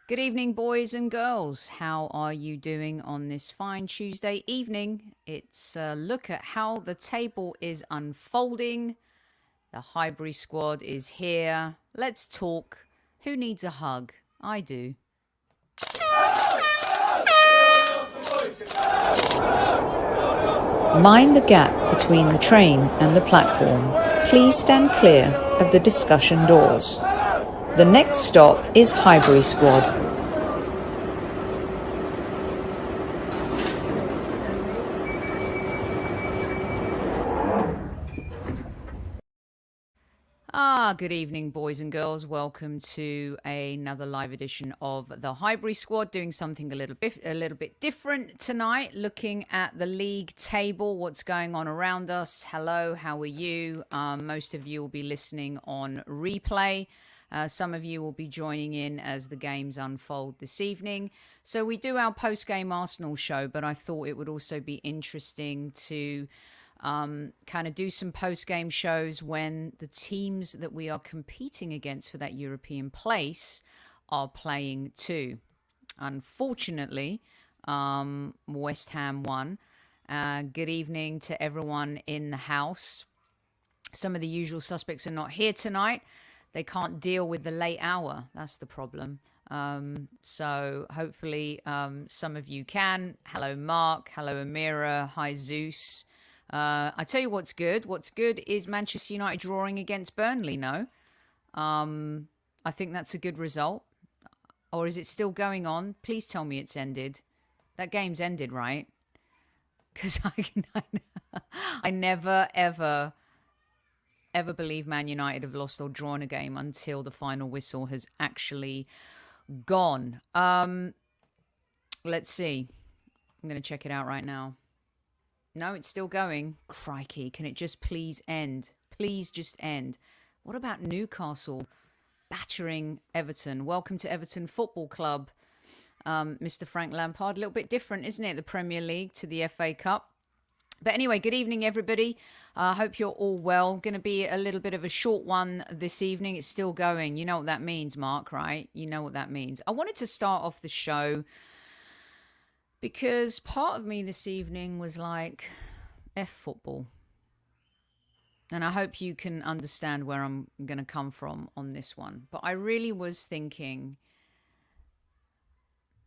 Good evening, boys and girls. How are you doing on this fine Tuesday evening? It's a look at how the table is unfolding. The Highbury squad is here. Let's talk. Who needs a hug? I do. Mind the gap between the train and the platform. Please stand clear of the discussion doors. The next stop is Highbury Squad. Good evening, boys and girls. Welcome to another live edition of the Highbury Squad, doing something a little bit different tonight, looking at the league table, what's going on around us. Hello, how are you? Most of you will be listening on replay. Some of you will be joining in as the games unfold this evening. So we do our post-game Arsenal show, but I thought it would also be interesting to kind of do some post-game shows when the teams that we are competing against for that European place are playing too. Unfortunately, West Ham won. Good evening to everyone in the house. Some of the usual suspects are not here tonight. They can't deal with the late hour. That's the problem. So hopefully some of you can. Hello, Mark. Hello, Amira. Hi, Zeus. I tell you what's good. What's good is Manchester United drawing against Burnley, no? I think that's a good result. Or is it still going on? Please tell me it's ended. That game's ended, right? Because I never, ever believe Man United have lost or drawn a game until the final whistle has actually gone. Let's see. I'm going to check it out right now. No, it's still going. Crikey, can it just please end? Please just end. What about Newcastle battering Everton? Welcome to Everton Football Club, Mr. Frank Lampard. A little bit different, isn't it? The Premier League to the FA Cup. But anyway, good evening, everybody. I hope you're all well. Going to be a little bit of a short one this evening. It's still going. You know what that means, Mark, right? You know what that means. I wanted to start off the show because part of me this evening was like, F football. And I hope you can understand where I'm going to come from on this one. But I really was thinking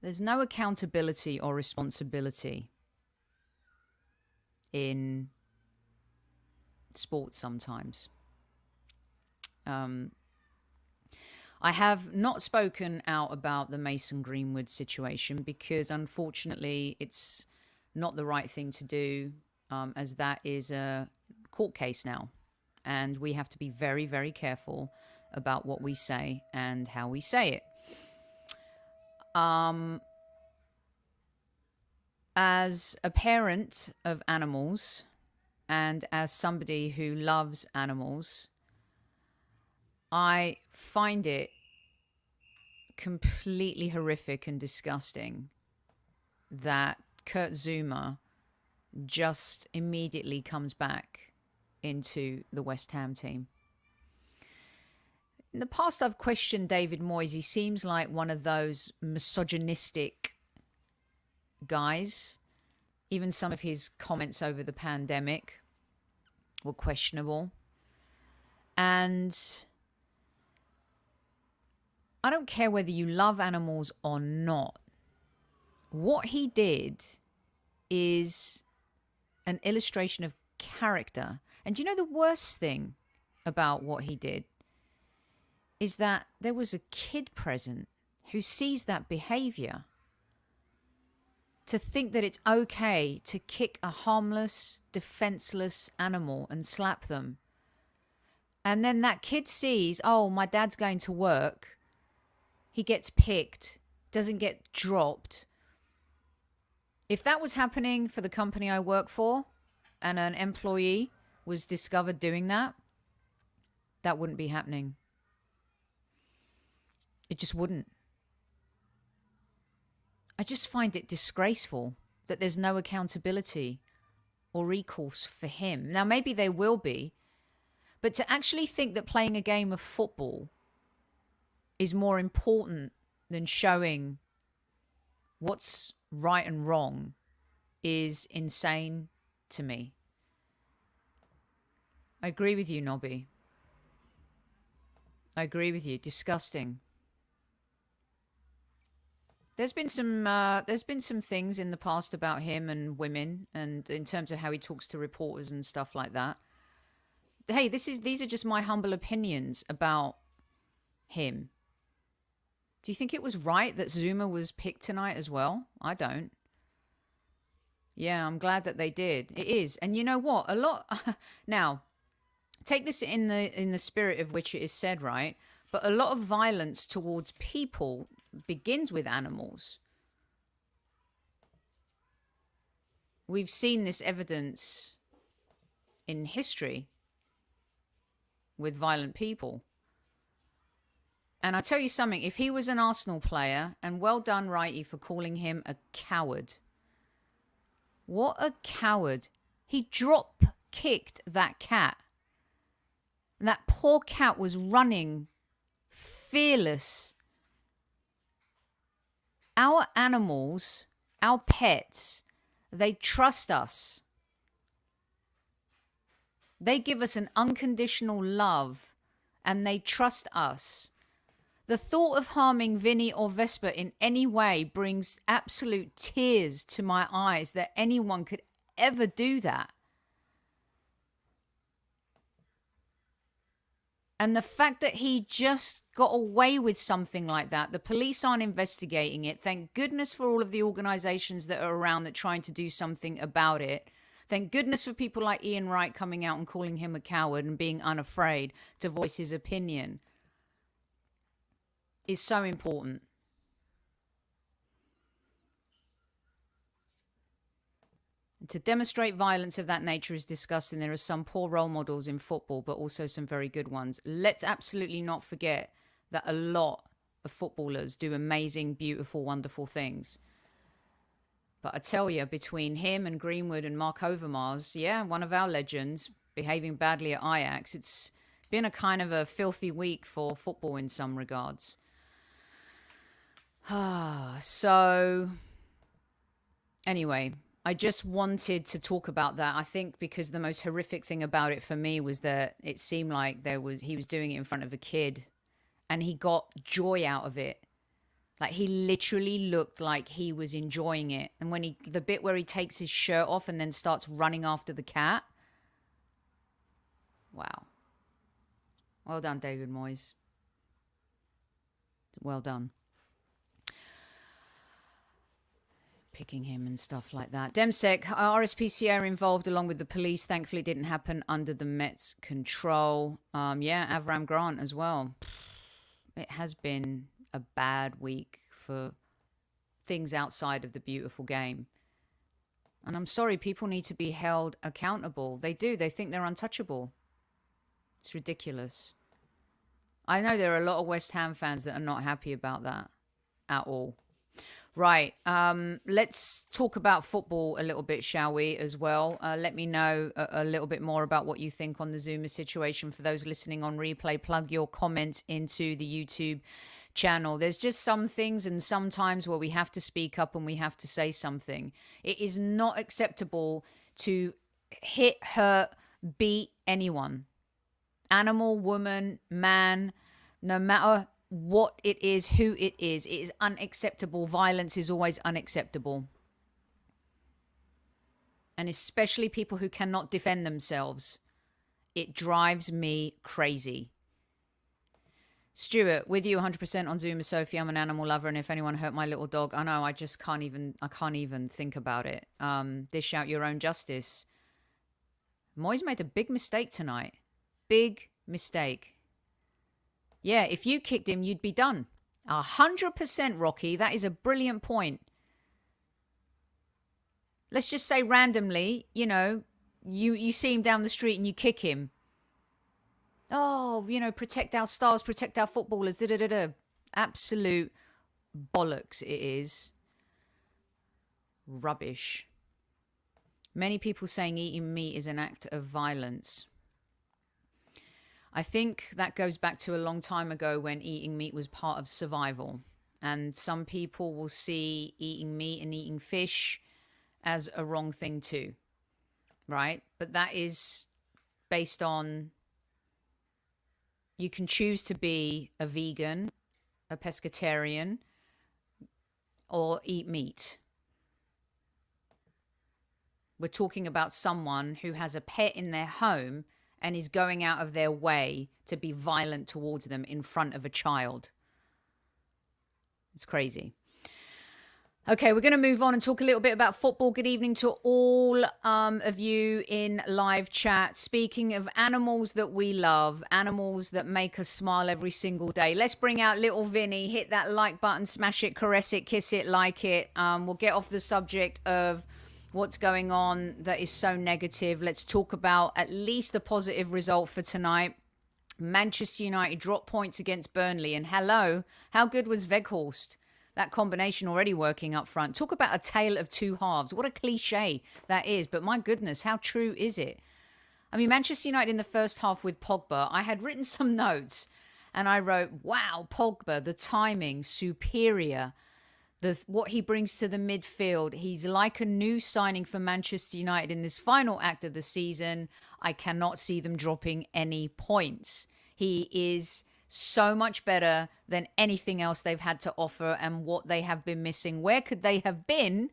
there's no accountability or responsibility in sports sometimes. I have not spoken out about the Mason Greenwood situation because unfortunately it's not the right thing to do, as that is a court case now. And we have to be very, very careful about what we say and how we say it. As a parent of animals and as somebody who loves animals, I find it completely horrific and disgusting that Kurt Zouma just immediately comes back into the West Ham team. In the past, I've questioned David Moyes. He seems like one of those misogynistic guys. Even some of his comments over the pandemic were questionable. And I don't care whether you love animals or not. What he did is an illustration of character. And you know the worst thing about what he did is that there was a kid present who sees that behavior. To think that it's okay to kick a harmless, defenseless animal and slap them. And then that kid sees, oh, my dad's going to work. He gets picked, doesn't get dropped. If that was happening for the company I work for and an employee was discovered doing that, that wouldn't be happening. It just wouldn't. I just find it disgraceful that there's no accountability or recourse for him. Now, maybe there will be, but to actually think that playing a game of football is more important than showing what's right and wrong is insane to me. I agree with you, Nobby. I agree with you. Disgusting. There's been some things in the past about him and women, and in terms of how he talks to reporters and stuff like that. Hey, these are just my humble opinions about him. Do you think it was right that Zouma was picked tonight as well? I don't. Yeah, I'm glad that they did. It is. And you know what? A lot now, take this in the spirit of which it is said, right? But a lot of violence towards people begins with animals. We've seen this evidence in history with violent people. And I tell you something, if he was an Arsenal player, and well done, Righty, for calling him a coward. What a coward. He drop kicked that cat. And that poor cat was running fearless. Our animals, our pets, they trust us. They give us an unconditional love and they trust us. The thought of harming Vinny or Vespa in any way brings absolute tears to my eyes that anyone could ever do that. And the fact that he just got away with something like that, the police aren't investigating it. Thank goodness for all of the organizations that are around that are trying to do something about it. Thank goodness for people like Ian Wright coming out and calling him a coward and being unafraid to voice his opinion. Is so important. To demonstrate violence of that nature is disgusting. There are some poor role models in football, but also some very good ones. Let's absolutely not forget that a lot of footballers do amazing, beautiful, wonderful things. But I tell you, between him and Greenwood and Mark Overmars, yeah, one of our legends, behaving badly at Ajax, it's been a kind of a filthy week for football in some regards. So, anyway, I just wanted to talk about that. I think because the most horrific thing about it for me was that it seemed like he was doing it in front of a kid and he got joy out of it. Like he literally looked like he was enjoying it. And when the bit where he takes his shirt off and then starts running after the cat. Wow. Well done, David Moyes. Well done. Picking him and stuff like that. Demsec, RSPCA are involved along with the police. Thankfully, it didn't happen under the Mets' control. Yeah, Avram Grant as well. It has been a bad week for things outside of the beautiful game. And I'm sorry, people need to be held accountable. They do. They think they're untouchable. It's ridiculous. I know there are a lot of West Ham fans that are not happy about that at all. Right, let's talk about football a little bit, shall we, as well? Let me know a little bit more about what you think on the Zouma situation. For those listening on replay, plug your comments into the YouTube channel. There's just some things and sometimes where we have to speak up and we have to say something. It is not acceptable to hit, hurt, beat anyone. Animal, woman, man, no matter what it is, who it is unacceptable. Violence is always unacceptable. And especially people who cannot defend themselves. It drives me crazy. Stuart, with you 100% on Zouma, Sophie. I'm an animal lover, and if anyone hurt my little dog, I know, I can't even think about it. Dish out your own justice. Moyes made a big mistake tonight. Big mistake. Yeah, if you kicked him, you'd be done. 100%, Rocky. That is a brilliant point. Let's just say randomly, you know, you see him down the street and you kick him. Oh, you know, protect our stars, protect our footballers. Da-da-da-da. Absolute bollocks it is. Rubbish. Many people saying eating meat is an act of violence. I think that goes back to a long time ago when eating meat was part of survival. And some people will see eating meat and eating fish as a wrong thing too, right? But that is based on, you can choose to be a vegan, a pescatarian, or eat meat. We're talking about someone who has a pet in their home and is going out of their way to be violent towards them in front of a child. It's crazy. Okay, we're going to move on and talk a little bit about football. Good evening to all of you in live chat. Speaking of animals that we love, animals that make us smile every single day, let's bring out little Vinny. Hit that like button, smash it, caress it, kiss it, like it. We'll get off the subject of what's going on that is so negative. Let's talk about at least a positive result for tonight. Manchester United dropped points against Burnley. And hello, how good was Weghorst? That combination already working up front. Talk about a tale of two halves. What a cliche that is. But my goodness, how true is it? I mean, Manchester United in the first half with Pogba, I had written some notes and I wrote, wow, Pogba, the timing, superior. What he brings to the midfield. He's like a new signing for Manchester United in this final act of the season. I cannot see them dropping any points. He is so much better than anything else they've had to offer and what they have been missing. Where could they have been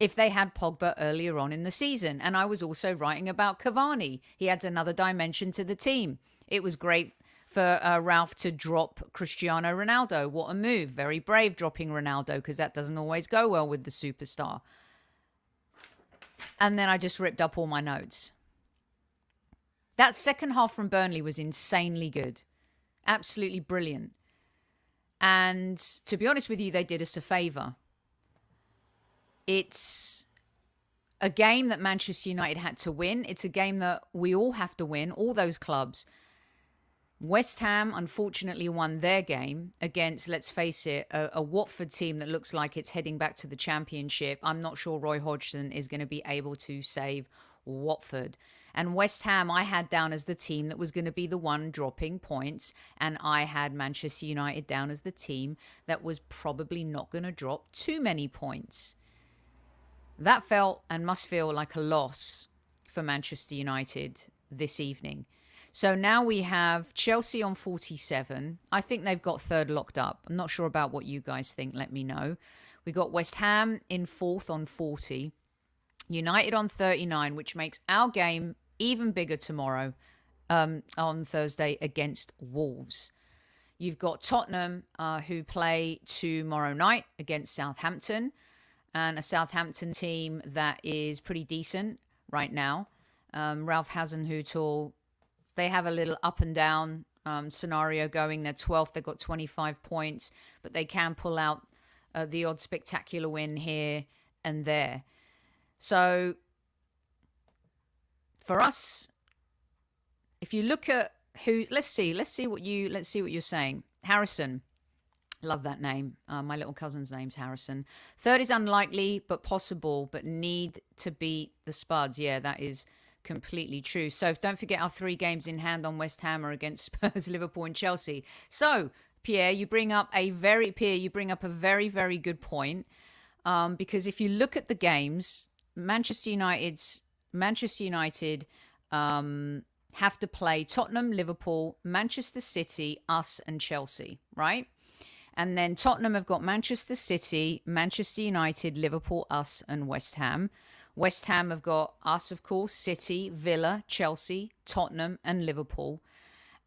if they had Pogba earlier on in the season? And I was also writing about Cavani. He adds another dimension to the team. It was great for Ralph to drop Cristiano Ronaldo. What a move. Very brave dropping Ronaldo, because that doesn't always go well with the superstar. And then I just ripped up all my notes. That second half from Burnley was insanely good. Absolutely brilliant. And to be honest with you, they did us a favour. It's a game that Manchester United had to win. It's a game that we all have to win, all those clubs. West Ham, unfortunately, won their game against, let's face it, a Watford team that looks like it's heading back to the Championship. I'm not sure Roy Hodgson is going to be able to save Watford. And West Ham, I had down as the team that was going to be the one dropping points. And I had Manchester United down as the team that was probably not going to drop too many points. That felt and must feel like a loss for Manchester United this evening. So now we have Chelsea on 47. I think they've got third locked up. I'm not sure about what you guys think. Let me know. We got West Ham in fourth on 40. United on 39, which makes our game even bigger tomorrow on Thursday against Wolves. You've got Tottenham who play tomorrow night against Southampton, and a Southampton team that is pretty decent right now. Ralph Hasenhüttl, they have a little up and down scenario going. They're 12th, they've got 25 points, but they can pull out the odd spectacular win here and there. So for us, if you look at who, let's see what you're saying. Harrison, love that name. My little cousin's name's Harrison. Third is unlikely, but possible, but need to beat the Spuds. Yeah, that is completely true. So don't forget our 3 games in hand on West Ham are against Spurs, Liverpool, and Chelsea. So Pierre, you bring up a very, very, very good point. Because if you look at the games, Manchester United have to play Tottenham, Liverpool, Manchester City, us, and Chelsea, right? And then Tottenham have got Manchester City, Manchester United, Liverpool, us, and West Ham. West Ham have got us, of course, City, Villa, Chelsea, Tottenham, and Liverpool.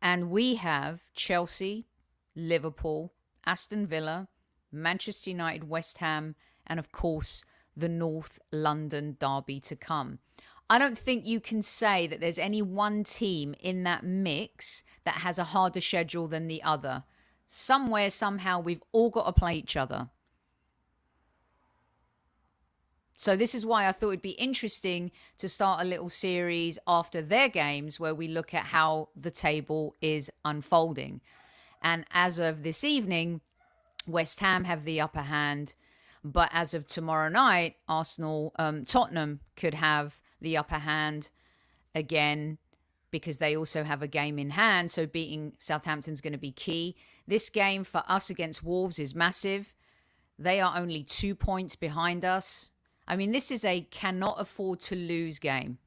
And we have Chelsea, Liverpool, Aston Villa, Manchester United, West Ham, and of course, the North London derby to come. I don't think you can say that there's any one team in that mix that has a harder schedule than the other. Somewhere, somehow, we've all got to play each other. So this is why I thought it'd be interesting to start a little series after their games where we look at how the table is unfolding. And as of this evening, West Ham have the upper hand. But as of tomorrow night, Tottenham could have the upper hand again because they also have a game in hand. So beating Southampton's going to be key. This game for us against Wolves is massive. They are only 2 points behind us. I mean, this is a cannot afford to lose game.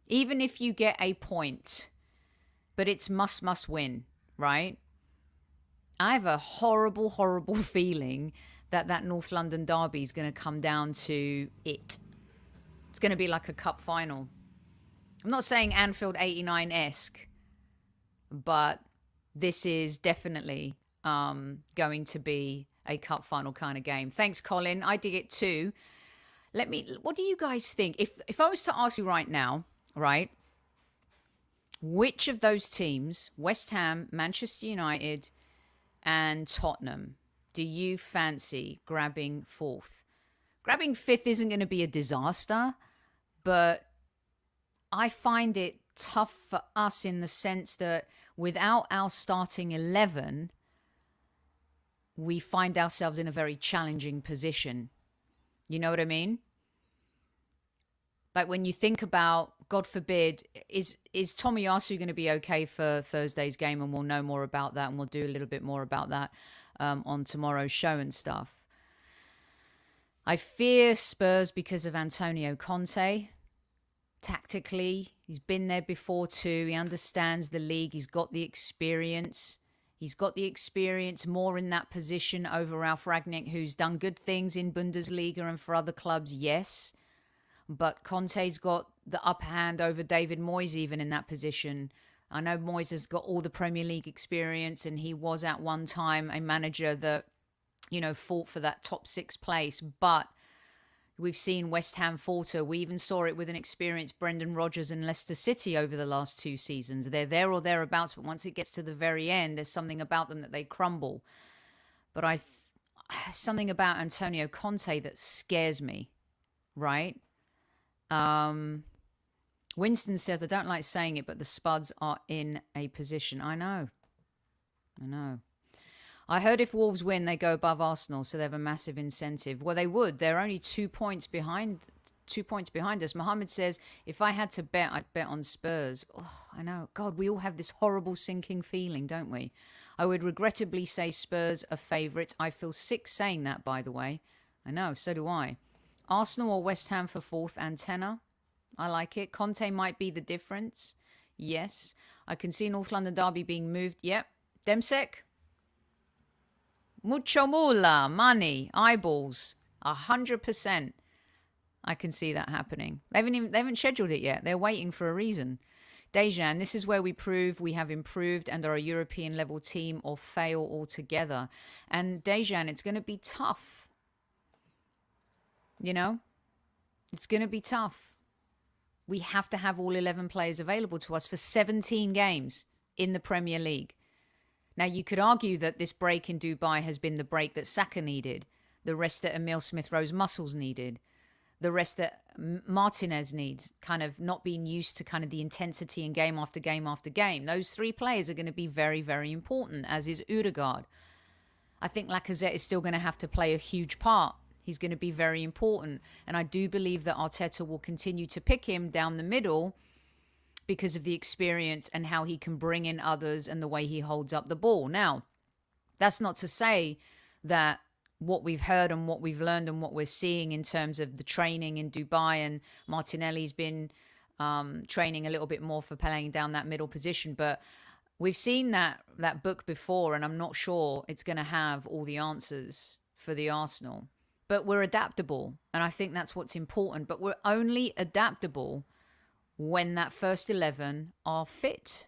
Even if you get a point, but it's must win, right? I have a horrible, horrible feeling that North London derby is going to come down to it. It's going to be like a cup final. I'm not saying Anfield 89-esque, but this is definitely going to be a cup final kind of game. Thanks, Colin. I dig it too. What do you guys think? If I was to ask you right now, right, which of those teams, West Ham, Manchester United, and Tottenham, do you fancy grabbing fourth? Grabbing fifth isn't going to be a disaster, but I find it tough for us in the sense that without our starting 11, we find ourselves in a very challenging position. You know what I mean? Like when you think about, God forbid, is Tomiyasu going to be okay for Thursday's game? And we'll know more about that, and we'll do a little bit more about that on tomorrow's show and stuff. I fear Spurs because of Antonio Conte. Tactically, he's been there before too. He understands the league. He's got the experience. He's got the experience more in that position over Ralf Rangnick, who's done good things in Bundesliga and for other clubs, yes. But Conte's got the upper hand over David Moyes even in that position. I know Moyes has got all the Premier League experience, and he was at one time a manager that, you know, fought for that top 6 place. But we've seen West Ham falter. We even saw it with an experienced Brendan Rodgers and Leicester City over the last 2 seasons. They're there or thereabouts, but once it gets to the very end, there's something about them that they crumble. But something about Antonio Conte that scares me, right? Winston says, I don't like saying it, but the Spuds are in a position. I know. I heard if Wolves win, they go above Arsenal, so they have a massive incentive. Well, they would. They're only 2 points behind. 2 points behind us. Mohammed says, if I had to bet, I'd bet on Spurs. Oh, I know. God, we all have this horrible sinking feeling, don't we? I would regrettably say Spurs are favourites. I feel sick saying that, by the way. I know, so do I. Arsenal or West Ham for fourth antenna. I like it. Conte might be the difference. Yes. I can see North London derby being moved. Yep. Demsek. Mucho mula. Money. Eyeballs. 100%. I can see that happening. They haven't scheduled it yet. They're waiting for a reason. Dejan, this is where we prove we have improved and are a European level team or fail altogether. And Dejan, it's going to be tough. You know, it's going to be tough. We have to have all 11 players available to us for 17 games in the Premier League. Now, you could argue that this break in Dubai has been the break that Saka needed, the rest that Emile Smith-Rowe's muscles needed, the rest that Martinez needs, kind of not being used to kind of the intensity in game after game after game. Those 3 players are going to be very, very important, as is Ødegaard. I think Lacazette is still going to have to play a huge part. He's going to be very important. And I do believe that Arteta will continue to pick him down the middle because of the experience and how he can bring in others and the way he holds up the ball. Now, that's not to say that what we've heard and what we've learned and what we're seeing in terms of the training in Dubai, and Martinelli's been training a little bit more for playing down that middle position. But we've seen that book before, and I'm not sure it's going to have all the answers for the Arsenal. But we're adaptable, and I think that's what's important. But we're only adaptable when that first 11 are fit.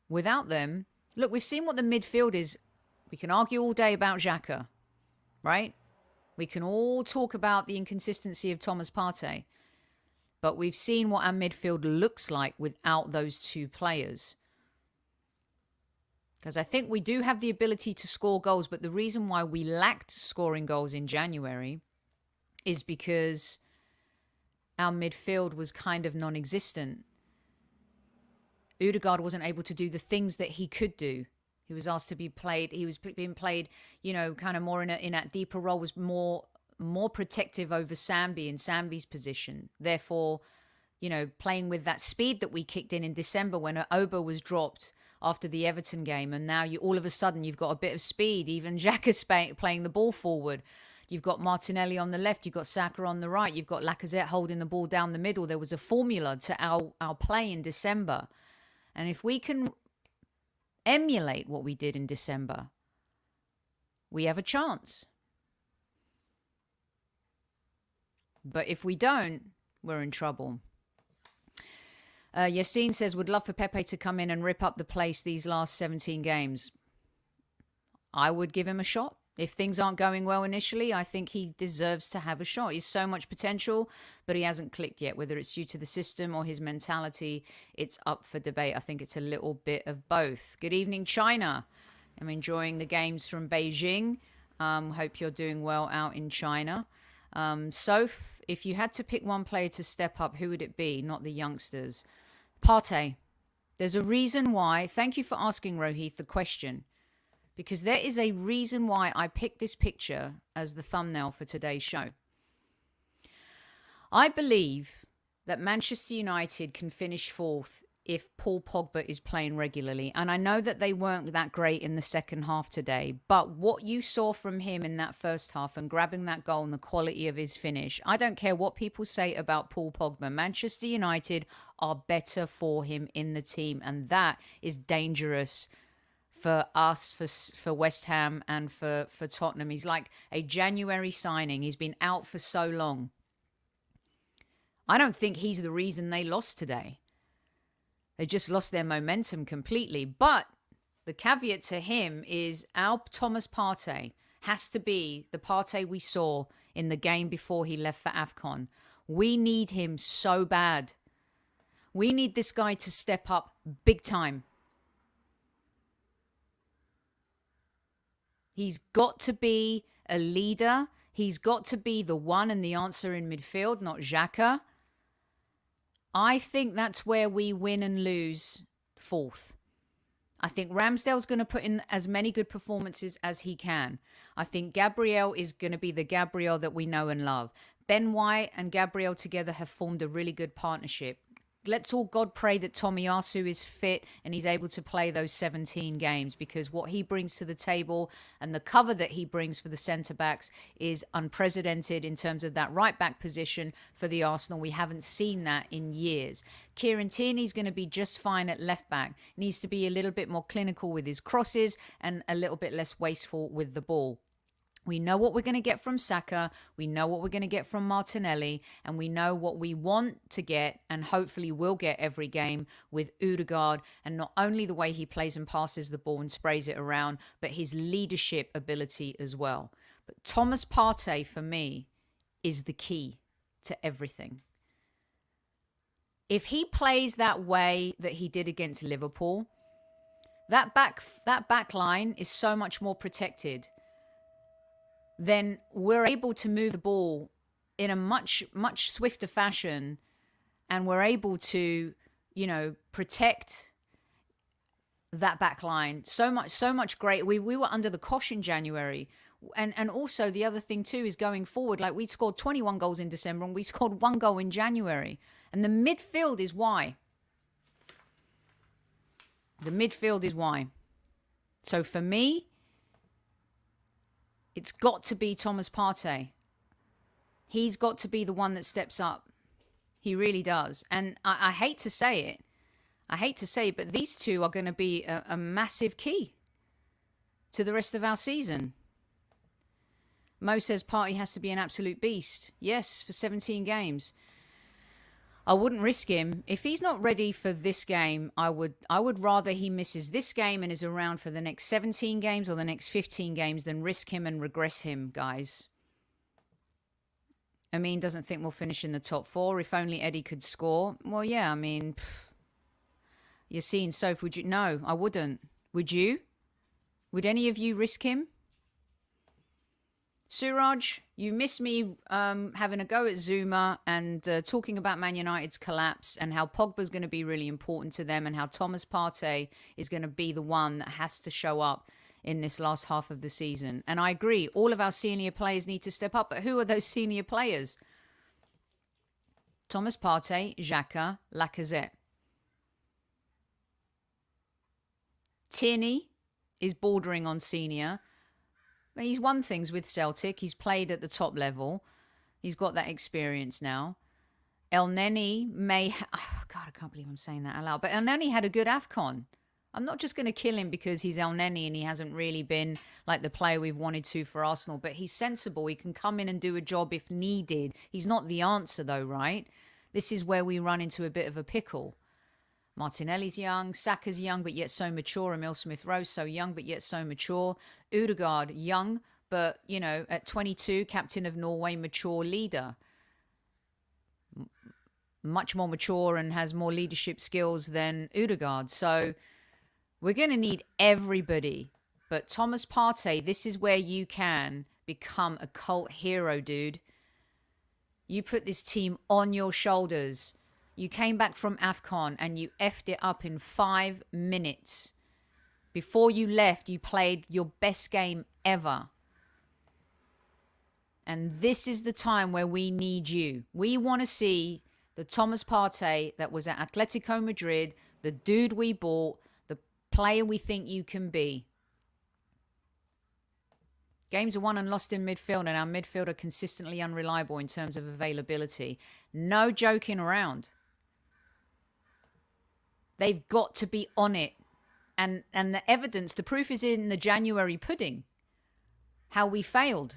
Without them, look, we've seen what the midfield is. We can argue all day about Xhaka, right? We can all talk about the inconsistency of Thomas Partey. But we've seen what our midfield looks like without those 2 players. Because I think we do have the ability to score goals, but the reason why we lacked scoring goals in January is because our midfield was kind of non-existent. Ødegaard wasn't able to do the things that he could do. He was asked to be played. He was being played, you know, kind of more in a deeper role, was more protective over Sambi in Sambi's position. Therefore, you know, playing with that speed that we kicked in December when Oba was dropped after the Everton game. And now all of a sudden you've got a bit of speed. Even Xhaka's playing the ball forward. You've got Martinelli on the left. You've got Saka on the right. You've got Lacazette holding the ball down the middle. There was a formula to our play in December. And if we can emulate what we did in December, we have a chance. But if we don't, we're in trouble. Yassine says, would love for Pepe to come in and rip up the place these last 17 games. I would give him a shot. If things aren't going well initially, I think he deserves to have a shot. He's so much potential, but he hasn't clicked yet. Whether it's due to the system or his mentality, it's up for debate. I think it's a little bit of both. Good evening, China. I'm enjoying the games from Beijing. Hope you're doing well out in China. Soph, if you had to pick one player to step up, who would it be? Not the youngsters. Partey. There's a reason why. Thank you for asking, Rohith, the question. Because there is a reason why I picked this picture as the thumbnail for today's show. I believe that Manchester United can finish fourth if Paul Pogba is playing regularly. And I know that they weren't that great in the second half today. But what you saw from him in that first half and grabbing that goal and the quality of his finish, I don't care what people say about Paul Pogba. Manchester United are better for him in the team. And that is dangerous for us, for West Ham and for Tottenham. He's like a January signing. He's been out for so long. I don't think he's the reason they lost today. They just lost their momentum completely. But the caveat to him is our Thomas Partey has to be the Partey we saw in the game before he left for AFCON. We need him so bad. We need this guy to step up big time. He's got to be a leader. He's got to be the one and the answer in midfield, not Xhaka. I think that's where we win and lose fourth. I think Ramsdale's going to put in as many good performances as he can. I think Gabriel is going to be the Gabriel that we know and love. Ben White and Gabriel together have formed a really good partnership. Let's all God pray that Tomiyasu is fit and he's able to play those 17 games, because what he brings to the table and the cover that he brings for the centre-backs is unprecedented in terms of that right-back position for the Arsenal. We haven't seen that in years. Kieran Tierney's going to be just fine at left-back. Needs to be a little bit more clinical with his crosses and a little bit less wasteful with the ball. We know what we're going to get from Saka. We know what we're going to get from Martinelli. And we know what we want to get and hopefully will get every game with Odegaard. And not only the way he plays and passes the ball and sprays it around, but his leadership ability as well. But Thomas Partey, for me, is the key to everything. If he plays that way that he did against Liverpool, that back line is so much more protected. Then we're able to move the ball in a much swifter fashion, and we're able to, protect that back line so much great. We were under the cosh in January. And also the other thing too is going forward, like we scored 21 goals in December and we scored 1 goal in January. And the midfield is why. The midfield is why. So for me, it's got to be Thomas Partey. He's got to be the one that steps up. He really does. And I hate to say it. But these two are going to be a massive key to the rest of our season. Mo says Partey has to be an absolute beast. Yes, for 17 games. I wouldn't risk him. If he's not ready for this game, I would rather he misses this game and is around for the next 17 games or the next 15 games than risk him and regress him, guys. Amin doesn't think we'll finish in the top 4. If only Eddie could score. Well, yeah, you're seeing Soph, would you? No, I wouldn't. Would you? Would any of you risk him? Suraj, you missed me having a go at Zouma and talking about Man United's collapse and how Pogba's going to be really important to them and how Thomas Partey is going to be the one that has to show up in this last half of the season. And I agree, all of our senior players need to step up. But who are those senior players? Thomas Partey, Xhaka, Lacazette. Tierney is bordering on senior. He's won things with Celtic. He's played at the top level. He's got that experience now. El Neni may... Oh, God, I can't believe I'm saying that aloud. But El Neni had a good AFCON. I'm not just going to kill him because he's El Neni and he hasn't really been like the player we've wanted to for Arsenal. But he's sensible. He can come in and do a job if needed. He's not the answer though, right? This is where we run into a bit of a pickle. Martinelli's young. Saka's young but yet so mature. Emil Smith-Rowe so young but yet so mature. Ødegaard young but, you know, at 22, captain of Norway, mature leader. Much more mature and has more leadership skills than Ødegaard. So we're going to need everybody. But Thomas Partey, this is where you can become a cult hero, dude. You put this team on your shoulders. You came back from AFCON and you effed it up in 5 minutes. Before you left, you played your best game ever. And this is the time where we need you. We want to see the Thomas Partey that was at Atletico Madrid, the dude we bought, the player we think you can be. Games are won and lost in midfield, and our midfield are consistently unreliable in terms of availability. No joking around. They've got to be on it. And the evidence, the proof is in the January pudding. How we failed.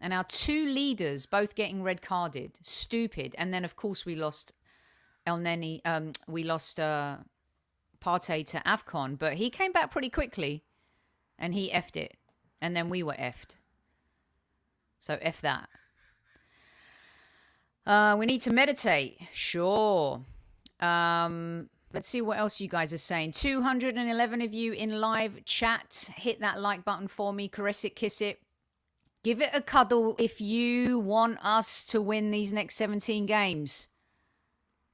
And our 2 leaders both getting red carded. Stupid. And then, of course, we lost El Neni. We lost Partey to AFCON. But he came back pretty quickly. And he effed it. And then we were effed. So F that. We need to meditate. Sure. Let's see what else you guys are saying. 211 of you in live chat. Hit that like button for me. Caress it, kiss it. Give it a cuddle if you want us to win these next 17 games.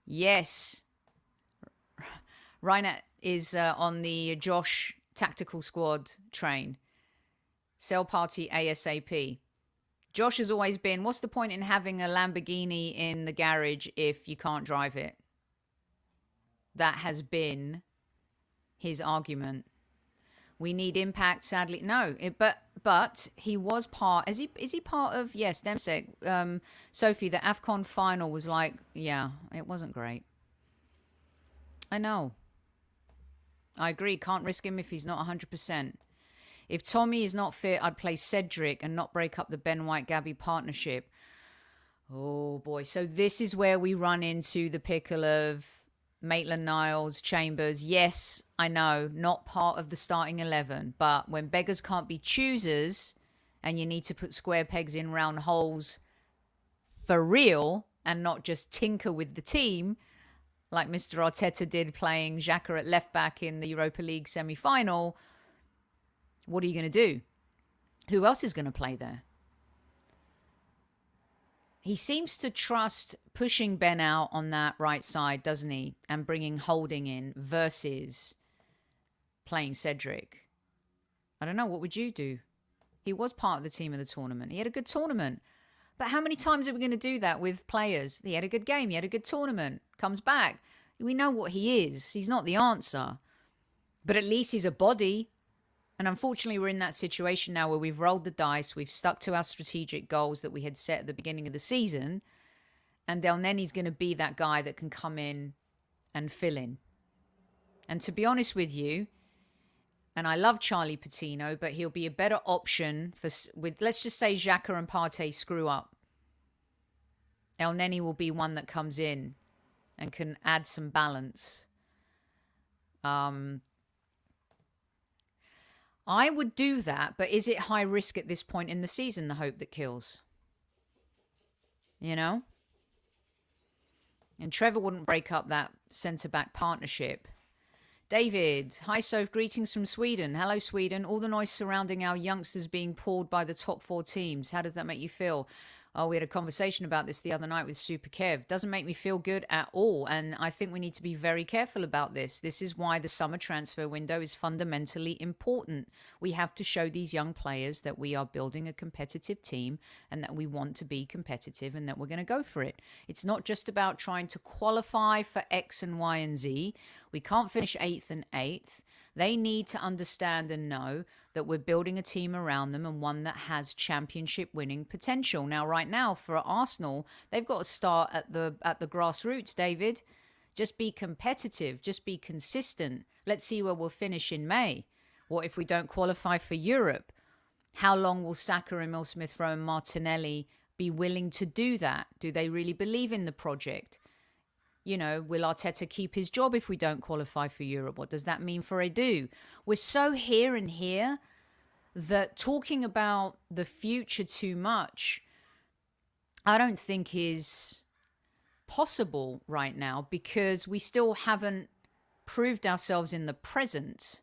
Yes. Reinhard is on the Josh tactical squad train. Sell party ASAP. Josh has always been, what's the point in having a Lamborghini in the garage if you can't drive it? That has been his argument. We need impact, sadly. No, but he was part. Is he part of? Yes, Demsek. Sophie, the AFCON final was like, yeah, it wasn't great. I know. I agree. Can't risk him if he's not 100%. If Tommy is not fit, I'd play Cedric and not break up the Ben White-Gabby partnership. Oh, boy. So this is where we run into the pickle of Maitland-Niles, Chambers. Yes, I know, not part of the starting 11. But when beggars can't be choosers and you need to put square pegs in round holes for real and not just tinker with the team, like Mr. Arteta did playing Xhaka at left-back in the Europa League semi-final, what are you going to do? Who else is going to play there? He seems to trust pushing Ben out on that right side, doesn't he? And bringing Holding in versus playing Cedric. I don't know. What would you do? He was part of the team of the tournament. He had a good tournament. But how many times are we going to do that with players? He had a good game. He had a good tournament. Comes back. We know what he is. He's not the answer. But at least he's a body. And unfortunately, we're in that situation now where we've rolled the dice. We've stuck to our strategic goals that we had set at the beginning of the season. And Del Nenny's going to be that guy that can come in and fill in. And to be honest with you, and I love Charlie Patino, but he'll be a better option with, let's just say, Xhaka and Partey screw up. El Neni will be one that comes in and can add some balance. I would do that, but is it high risk at this point in the season, the hope that kills? You know? And Trevor wouldn't break up that centre-back partnership. David, hi Soph, greetings from Sweden. Hello Sweden. All the noise surrounding our youngsters being pulled by the top 4 teams. How does that make you feel? Oh, we had a conversation about this the other night with Super Kev. Doesn't make me feel good at all. And I think we need to be very careful about this. This is why the summer transfer window is fundamentally important. We have to show these young players that we are building a competitive team and that we want to be competitive and that we're going to go for it. It's not just about trying to qualify for X and Y and Z. We can't finish 8th and 8th. They need to understand and know that we're building a team around them and one that has championship winning potential. Now, right now, for Arsenal, they've got to start at the grassroots, David. Just be competitive, just be consistent. Let's see where we'll finish in May. What if we don't qualify for Europe? How long will Saka, Emil Smith Rowe and Martinelli be willing to do that? Do they really believe in the project? You know, will Arteta keep his job if we don't qualify for Europe? What does that mean for Edu? We're so here and here that talking about the future too much, I don't think is possible right now, because we still haven't proved ourselves in the present.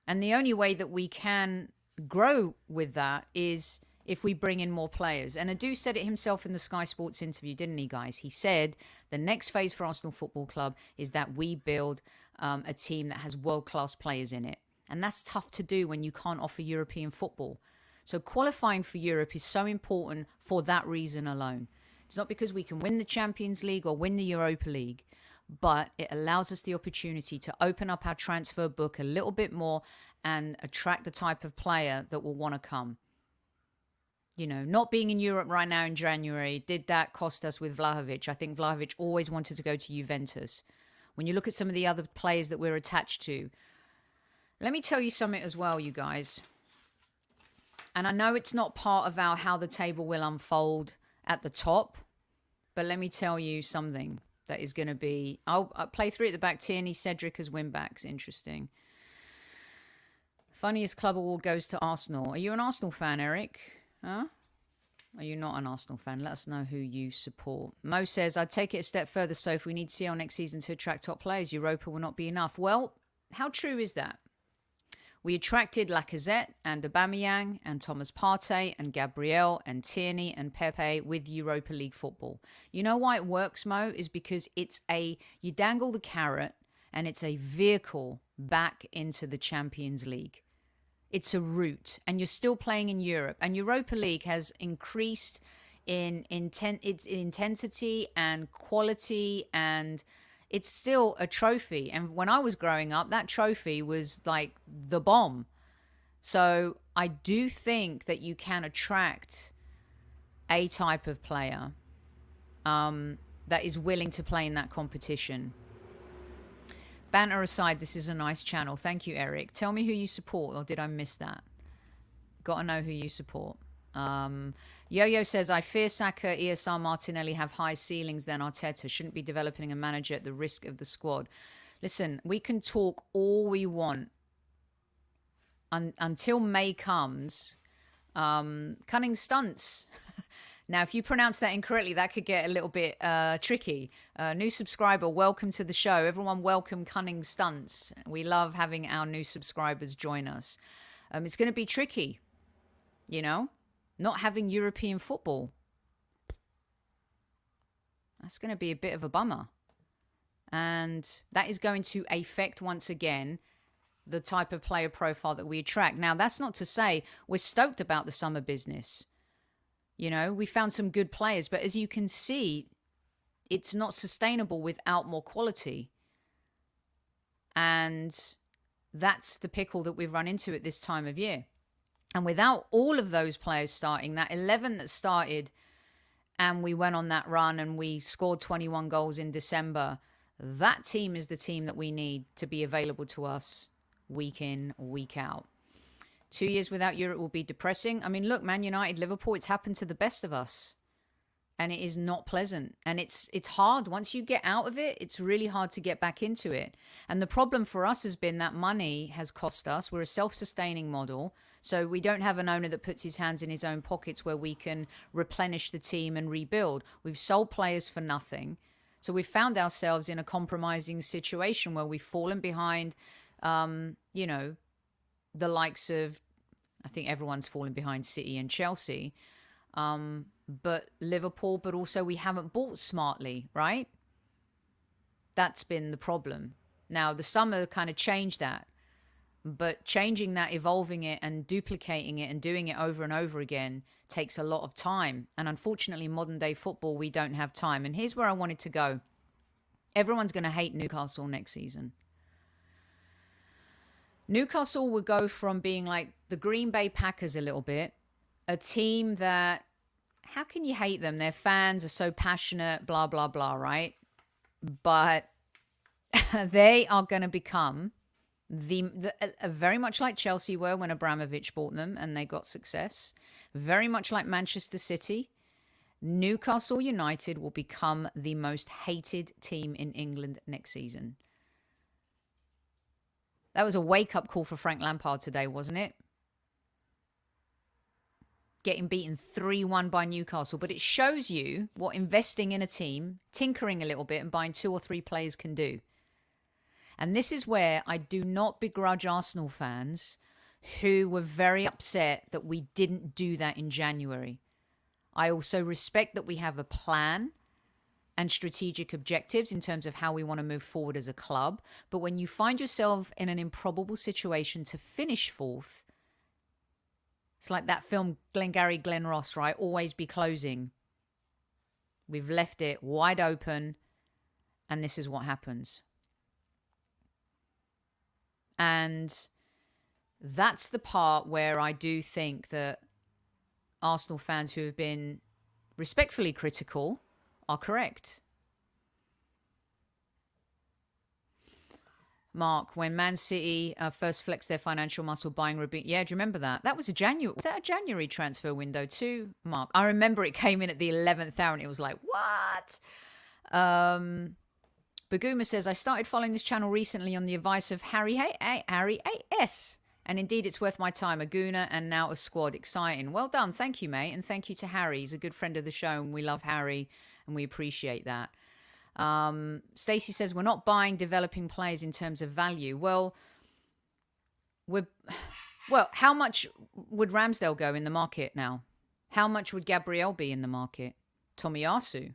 And the only way that we can grow with that is if we bring in more players. And Edu said it himself in the Sky Sports interview, didn't he, guys? He said the next phase for Arsenal Football Club is that we build a team that has world-class players in it. And that's tough to do when you can't offer European football. So qualifying for Europe is so important for that reason alone. It's not because we can win the Champions League or win the Europa League, but it allows us the opportunity to open up our transfer book a little bit more and attract the type of player that will want to come. You know, not being in Europe right now in January, did that cost us with Vlahovic? I think Vlahovic always wanted to go to Juventus. When you look at some of the other players that we're attached to, let me tell you something as well, you guys. And I know it's not part of our how the table will unfold at the top, but let me tell you something that is going to be... I'll play three at the back. Tierney, Cedric as win-backs. Interesting. Funniest club award goes to Arsenal. Are you an Arsenal fan, Eric? Huh? Are you not an Arsenal fan? Let us know who you support. Mo says, I'd take it a step further. So if we need CL next season to attract top players, Europa will not be enough. Well, how true is that? We attracted Lacazette and Aubameyang and Thomas Partey and Gabriel and Tierney and Pepe with Europa League football. You know why it works, Mo? Is because you dangle the carrot and it's a vehicle back into the Champions League. It's a route, and you're still playing in Europe. And Europa League has increased in its intensity and quality, and it's still a trophy. And when I was growing up, that trophy was like the bomb. So I do think that you can attract a type of player that is willing to play in that competition. Banter aside, this is a nice channel. Thank you, Eric. Tell me who you support, or did I miss that? Got to know who you support. Yo-Yo says, I fear Saka, ESR, Martinelli have higher ceilings than Arteta. Shouldn't be developing a manager at the risk of the squad. Listen, we can talk all we want until May comes. Cunning stunts. Now, if you pronounce that incorrectly, that could get a little bit tricky. New subscriber, welcome to the show. Everyone welcome Cunning Stunts. We love having our new subscribers join us. It's going to be tricky, you know, not having European football. That's going to be a bit of a bummer. And that is going to affect, once again, the type of player profile that we attract. Now, that's not to say we're stoked about the summer business. You know, we found some good players, but as you can see, it's not sustainable without more quality. And that's the pickle that we've run into at this time of year. And without all of those players starting, that 11 that started and we went on that run and we scored 21 goals in December, that team is the team that we need to be available to us week in, week out. 2 years without Europe will be depressing. I mean, look, Man United, Liverpool, it's happened to the best of us. And it is not pleasant. And it's hard. Once you get out of it, it's really hard to get back into it. And the problem for us has been that money has cost us. We're a self-sustaining model. So we don't have an owner that puts his hands in his own pockets where we can replenish the team and rebuild. We've sold players for nothing. So we've found ourselves in a compromising situation where we've fallen behind, you know, the likes of, I think everyone's fallen behind City and Chelsea, but Liverpool, but also we haven't bought smartly, right? That's been the problem. Now, the summer kind of changed that, but changing that, evolving it and duplicating it and doing it over and over again takes a lot of time. And unfortunately, modern day football, we don't have time. And here's where I wanted to go. Everyone's going to hate Newcastle next season. Newcastle would go from being like the Green Bay Packers a little bit, a team that, how can you hate them? Their fans are so passionate, blah, blah, blah, right? But they are going to become very much like Chelsea were when Abramovich bought them and they got success, very much like Manchester City. Newcastle United will become the most hated team in England next season. That was a wake-up call for Frank Lampard today, wasn't it? Getting beaten 3-1 by Newcastle. But it shows you what investing in a team, tinkering a little bit and buying 2 or 3 players can do. And this is where I do not begrudge Arsenal fans who were very upset that we didn't do that in January. I also respect that we have a plan and strategic objectives in terms of how we want to move forward as a club. But when you find yourself in an improbable situation to finish 4th, it's like that film Glengarry Glen Ross, right? Always be closing. We've left it wide open, and this is what happens. And that's the part where I do think that Arsenal fans who have been respectfully critical are correct. Mark, when Man City first flexed their financial muscle buying Rabin, yeah, do you remember that? That was a January transfer window too, Mark. I remember it came in at the 11th hour and it was like, what? Baguma says, I started following this channel recently on the advice of Harry AS. And indeed, it's worth my time. A Gooner and now a squad. Exciting. Well done. Thank you, mate. And thank you to Harry. He's a good friend of the show and we love Harry and we appreciate that. Stacey says, we're not buying developing players in terms of value. Well, how much would Ramsdale go in the market now? How much would Gabriel be in the market? Tomiyasu.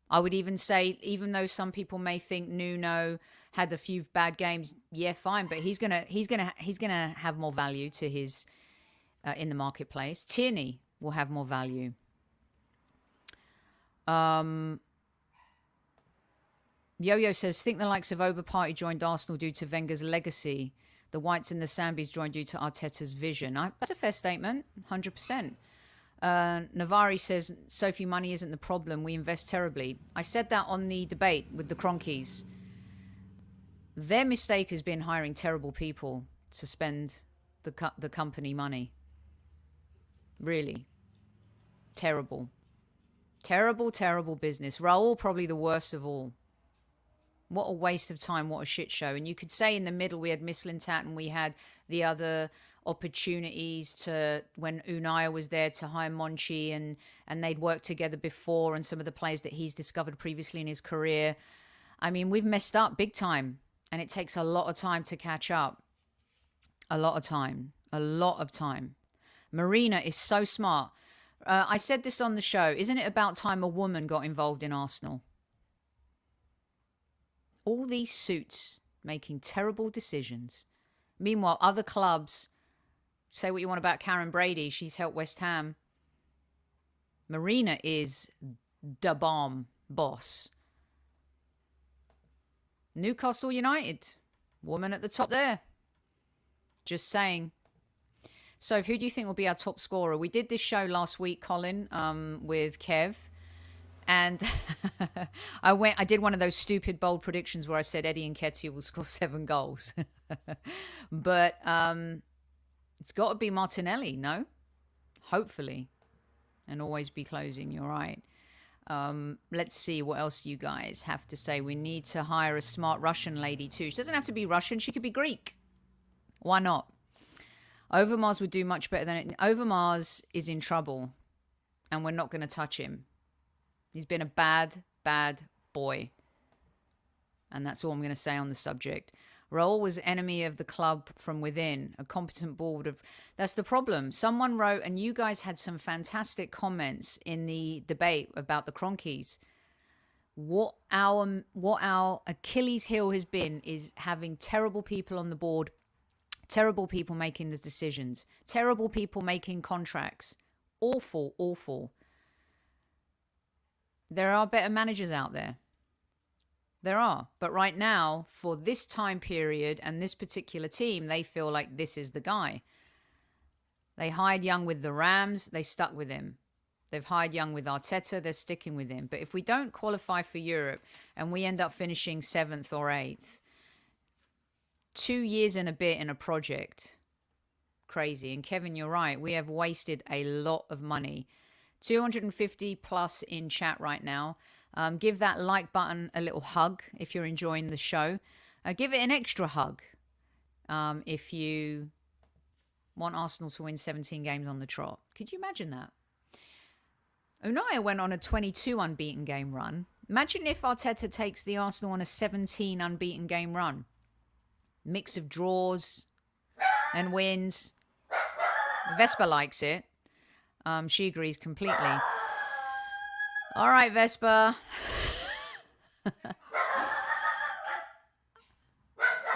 I would even say, even though some people may think Nuno had a few bad games, yeah, fine, but he's gonna have more value to his in the marketplace. Tierney will have more value. Yo-Yo says, think the likes of Oba Party joined Arsenal due to Wenger's legacy. The Whites and the Sambies joined due to Arteta's vision. That's a fair statement, 100%. Navari says, Sophie, money isn't the problem. We invest terribly. I said that on the debate with the Cronkies. Their mistake has been hiring terrible people to spend the company money. Really. Terrible. Terrible, terrible business. Raul, probably the worst of all. What a waste of time. What a shit show. And you could say in the middle we had Mislintat and we had the other opportunities to, when Unai was there, to hire Monchi and they'd worked together before, and some of the players that he's discovered previously in his career. I mean, we've messed up big time and it takes a lot of time to catch up. A lot of time. A lot of time. Marina is so smart. I said this on the show. Isn't it about time a woman got involved in Arsenal? All these suits making terrible decisions. Meanwhile, other clubs, say what you want about Karen Brady. She's helped West Ham. Marina is the bomb boss. Newcastle United. Woman at the top there. Just saying. So, who do you think will be our top scorer? We did this show last week, Colin, with Kev. And I did one of those stupid, bold predictions where I said Eddie Nketiah will score 7 goals. But it's got to be Martinelli, no? Hopefully. And always be closing, you're right. Let's see what else you guys have to say. We need to hire a smart Russian lady too. She doesn't have to be Russian. She could be Greek. Why not? Overmars would do much better than it. Overmars is in trouble. And we're not going to touch him. He's been a bad, bad boy. And that's all I'm going to say on the subject. Raul was enemy of the club from within. A competent board of... That's the problem. Someone wrote, and you guys had some fantastic comments in the debate about the Cronkies. What our Achilles heel has been is having terrible people on the board, terrible people making the decisions, terrible people making contracts. Awful, awful. There are better managers out there. There are. But right now, for this time period and this particular team, they feel like this is the guy. They hired Young with the Rams. They stuck with him. They've hired Young with Arteta. They're sticking with him. But if we don't qualify for Europe and we end up finishing 7th or 8th, 2 years and a bit in a project, crazy. And Kevin, you're right. We have wasted a lot of money. 250 plus in chat right now. Give that like button a little hug if you're enjoying the show. Give it an extra hug if you want Arsenal to win 17 games on the trot. Could you imagine that? Unai went on a 22 unbeaten game run. Imagine if Arteta takes the Arsenal on a 17 unbeaten game run. Mix of draws and wins. Vespa likes it. She agrees completely. All right, Vespa.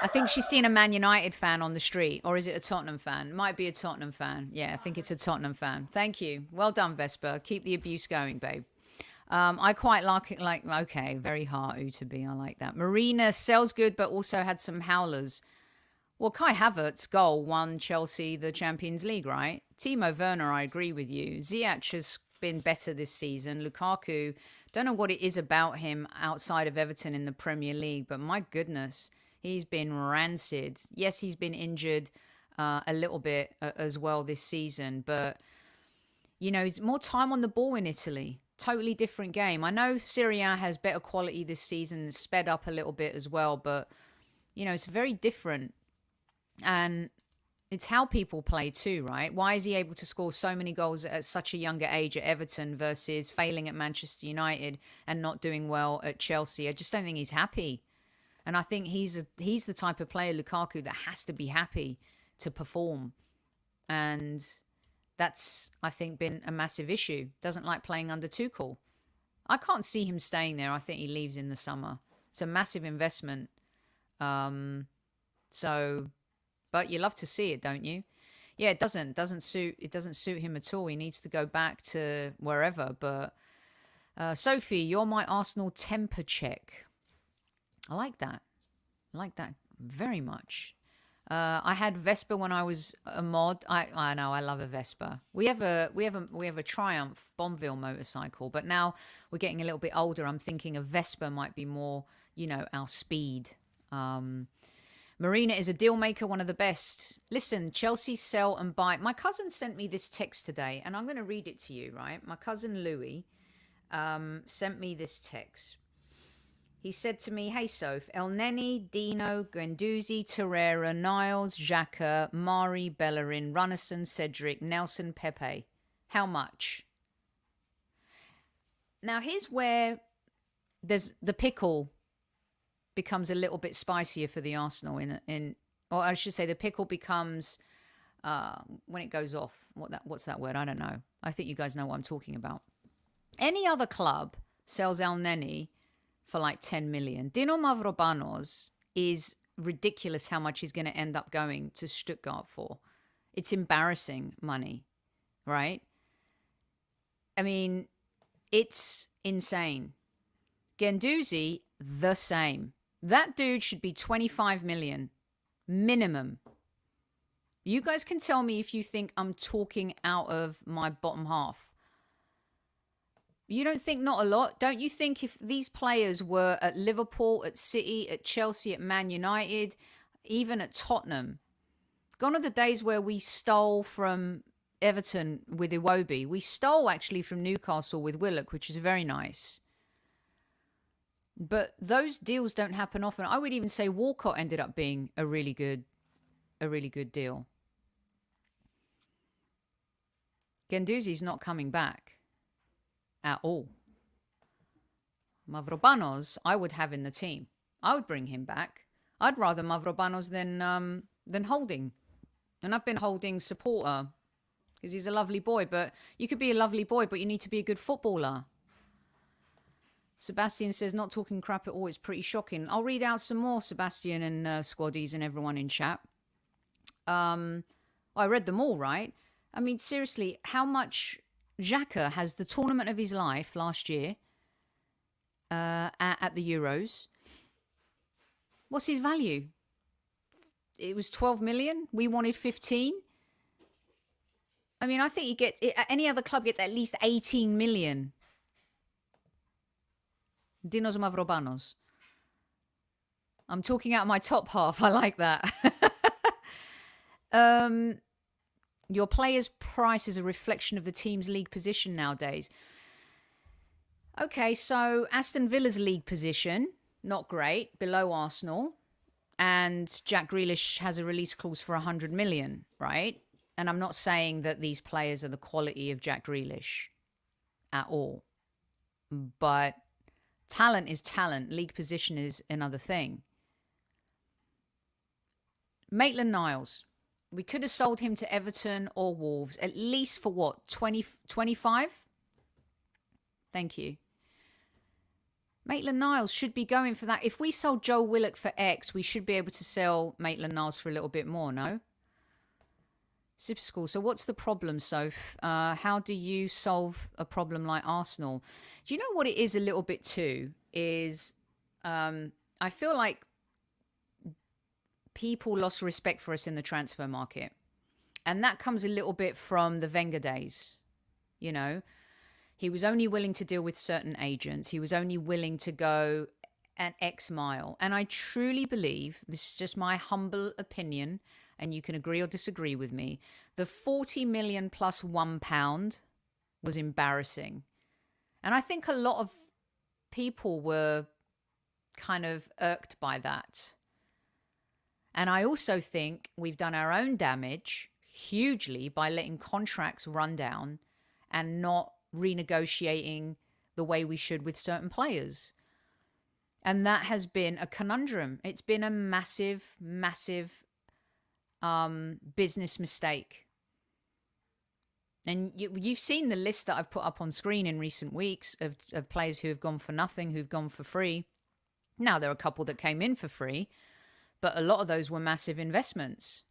I think she's seen a Man United fan on the street. Or is it a Tottenham fan? Might be a Tottenham fan. Yeah, I think it's a Tottenham fan. Thank you. Well done, Vespa. Keep the abuse going, babe. I quite like it. Okay, very hard to be. I like that. Marina sells good, but also had some howlers. Well, Kai Havertz's goal won Chelsea the Champions League, right? Timo Werner, I agree with you. Ziyech has been better this season. Lukaku, don't know what it is about him outside of Everton in the Premier League, but my goodness, he's been rancid. Yes, he's been injured a little bit as well this season, but, you know, it's more time on the ball in Italy. Totally different game. I know Serie A has better quality this season, sped up a little bit as well, but, you know, it's very different. And it's how people play too, right? Why is he able to score so many goals at such a younger age at Everton versus failing at Manchester United and not doing well at Chelsea? I just don't think he's happy. And I think he's the type of player, Lukaku, that has to be happy to perform. And that's, I think, been a massive issue. Doesn't like playing under Tuchel. I can't see him staying there. I think he leaves in the summer. It's a massive investment. But you love to see it, don't you? Yeah, it doesn't suit him at all. He needs to go back to wherever. But Sophie, you're my Arsenal temper check. I like that. I like that very much. I had Vespa when I was a mod. I know I love a Vespa. We have a Triumph Bonville motorcycle, but now we're getting a little bit older. I'm thinking a Vespa might be more, you know, our speed. Marina is a deal maker, one of the best. Listen, Chelsea sell and buy. My cousin sent me this text today, and I'm going to read it to you, right? My cousin Louis sent me this text. He said to me, hey, Soph, El Neni, Dino, Guendouzi, Torreira, Niles, Xhaka, Mari, Bellerin, Runnison, Cedric, Nelson, Pepe. How much? Now, here's where there's the pickle becomes a little bit spicier for the Arsenal or I should say the pickle becomes when it goes off. What's that word? I don't know. I think you guys know what I'm talking about. Any other club sells El Neni for like 10 million. Dino Mavropanos is ridiculous how much he's going to end up going to Stuttgart for. It's embarrassing money, right? I mean, it's insane. Guendouzi, the same. That dude should be 25 million minimum. You guys can tell me if you think I'm talking out of my bottom half. You don't think not a lot? Don't you think if these players were at Liverpool, at City, at Chelsea, at Man United, even at Tottenham, gone are the days where we stole from Everton with Iwobi. We stole actually from Newcastle with Willock, which is very nice. But those deals don't happen often. I would even say Walcott ended up being a really good deal. Guendouzi's not coming back at all. Mavropanos, I would have in the team. I would bring him back. I'd rather Mavropanos than Holding. And I've been Holding supporter because he's a lovely boy. But you could be a lovely boy, but you need to be a good footballer. Sebastian says, not talking crap at all. It's pretty shocking. I'll read out some more, Sebastian and Squaddies and everyone in chat. I read them all, right? I mean, seriously, how much Xhaka has the tournament of his life last year at the Euros. What's his value? It was 12 million. We wanted 15. I mean, I think he gets, any other club gets at least 18 million. Dinos Mavrobanos. I'm talking out my top half. I like that. Your player's price is a reflection of the team's league position nowadays. Okay, so Aston Villa's league position, not great, below Arsenal. And Jack Grealish has a release clause for 100 million, right? And I'm not saying that these players are the quality of Jack Grealish at all. But talent is talent. League position is another thing. Maitland-Niles. We could have sold him to Everton or Wolves, at least for what, 25? Thank you. Maitland-Niles should be going for that. If we sold Joe Willock for X, we should be able to sell Maitland-Niles for a little bit more, no? Super School. So what's the problem, Soph? How do you solve a problem like Arsenal? Do you know what it is a little bit too? Is I feel like people lost respect for us in the transfer market. And that comes a little bit from the Wenger days, you know? He was only willing to deal with certain agents. He was only willing to go an X mile. And I truly believe, this is just my humble opinion, and you can agree or disagree with me, the 40 million plus £1 was embarrassing. And I think a lot of people were kind of irked by that. And I also think we've done our own damage hugely by letting contracts run down and not renegotiating the way we should with certain players. And that has been a conundrum. It's been a massive, massive business mistake. And you've seen the list that I've put up on screen in recent weeks of players who have gone for nothing, who've gone for free. Now, there are a couple that came in for free, but a lot of those were massive investments.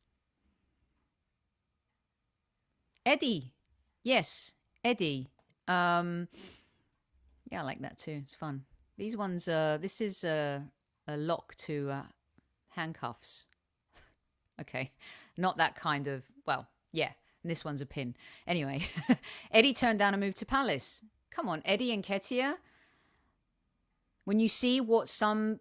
Eddie. Yes, Eddie. Yeah, I like that too. It's fun. These ones, this is a lock to handcuffs. Okay, not that kind of, well, yeah, and this one's a pin. Anyway, Eddie turned down a move to Palace. Come on, Eddie and Nketiah. When you see what some